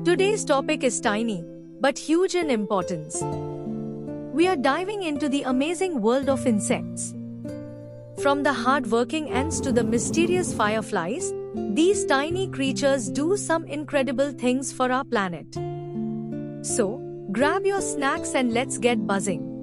Today's topic is tiny, but huge in importance. We are diving into the amazing world of insects. From the hard-working ants to the mysterious fireflies, these tiny creatures do some incredible things for our planet. So, grab your snacks and let's get buzzing.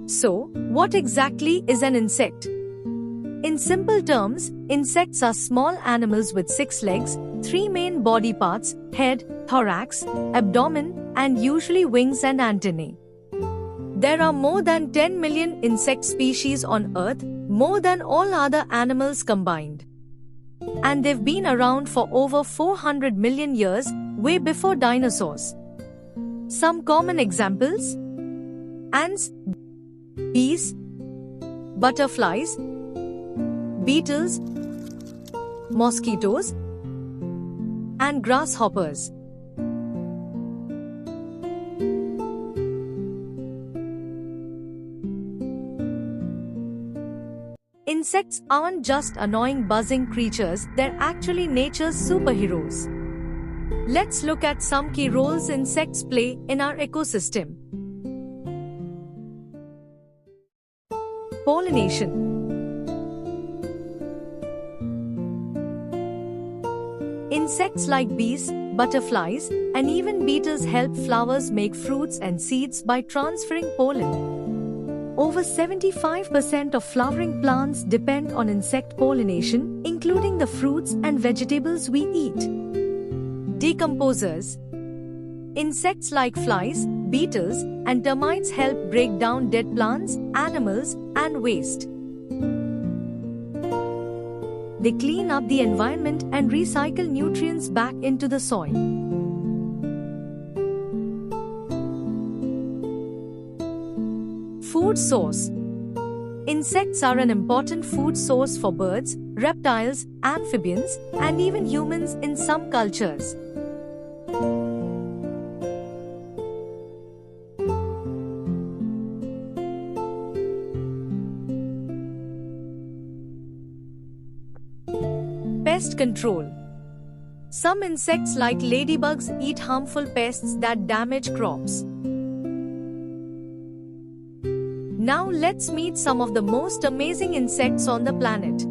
So, what exactly is an insect? In simple terms, insects are small animals with 6 legs, 3 main body parts: head, thorax, abdomen, and usually wings and antennae. There are more than 10 million insect species on Earth, more than all other animals combined. And they've been around for over 400 million years, way before dinosaurs. Some common examples: ants, bees, butterflies, beetles, mosquitoes, and grasshoppers. Insects aren't just annoying buzzing creatures, they're actually nature's superheroes. Let's look at some key roles insects play in our ecosystem. Pollination. Insects like bees, butterflies, and even beetles help flowers make fruits and seeds by transferring pollen. Over 75% of flowering plants depend on insect pollination, including the fruits and vegetables we eat. Decomposers. Insects like flies, beetles, and termites help break down dead plants, animals, and waste. They clean up the environment and recycle nutrients back into the soil. Food source. Insects are an important food source for birds, reptiles, amphibians, and even humans in some cultures. Pest control. Some insects like ladybugs eat harmful pests that damage crops. Now let's meet some of the most amazing insects on the planet.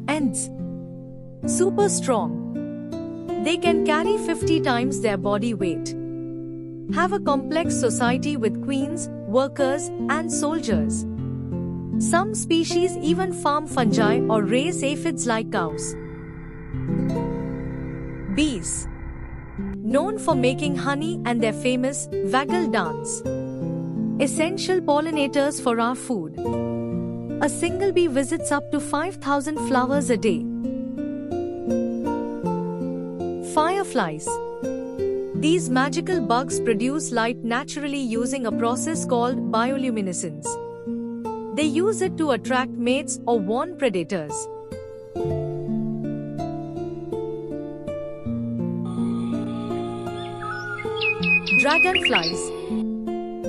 Ants. Super strong. They can carry 50 times their body weight. Have a complex society with queens, workers, and soldiers. Some species even farm fungi or raise aphids like cows. Bees. Known for making honey and their famous waggle dance. Essential pollinators for our food. A single bee visits up to 5,000 flowers a day. Fireflies. These magical bugs produce light naturally using a process called bioluminescence. They use it to attract mates or warn predators. Dragonflies.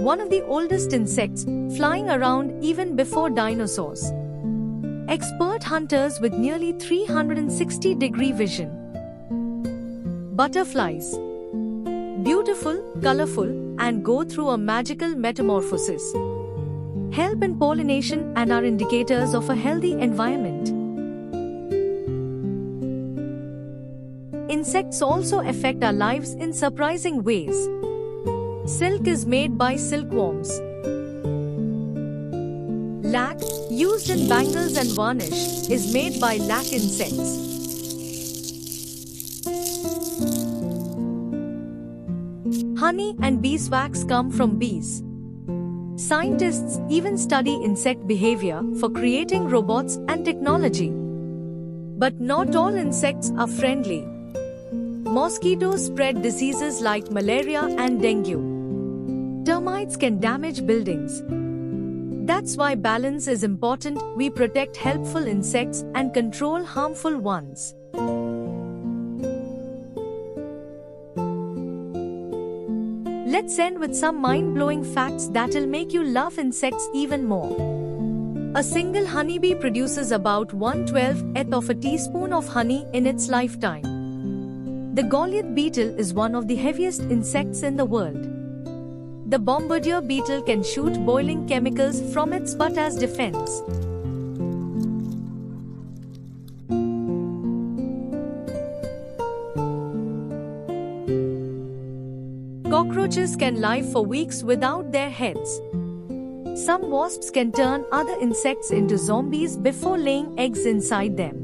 One of the oldest insects, flying around even before dinosaurs. Expert hunters with nearly 360-degree vision. Butterflies. Beautiful, colorful, and go through a magical metamorphosis. Help in pollination and are indicators of a healthy environment. Insects also affect our lives in surprising ways. Silk is made by silkworms. Lac, used in bangles and varnish, is made by lac insects. Honey and beeswax come from bees. Scientists even study insect behavior for creating robots and technology. But not all insects are friendly. Mosquitoes spread diseases like malaria and dengue. Termites can damage buildings. That's why balance is important. We protect helpful insects and control harmful ones. Let's end with some mind-blowing facts that'll make you love insects even more. A single honeybee produces about 1/12th of a teaspoon of honey in its lifetime. The Goliath beetle is one of the heaviest insects in the world. The bombardier beetle can shoot boiling chemicals from its butt as defense. Cockroaches can live for weeks without their heads. Some wasps can turn other insects into zombies before laying eggs inside them.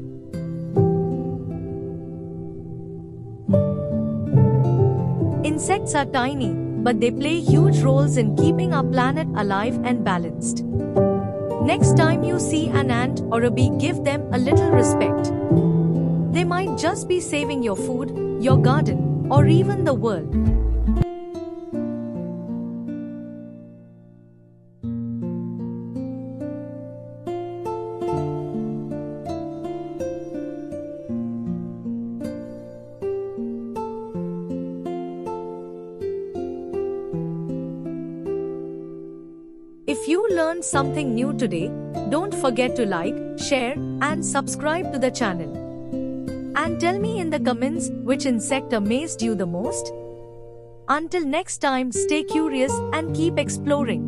Insects are tiny, but they play huge roles in keeping our planet alive and balanced. Next time you see an ant or a bee, give them a little respect. They might just be saving your food, your garden, or even the world. If you learned something new today, don't forget to like, share, and subscribe to the channel. And tell me in the comments which insect amazed you the most. Until next time, stay curious and keep exploring.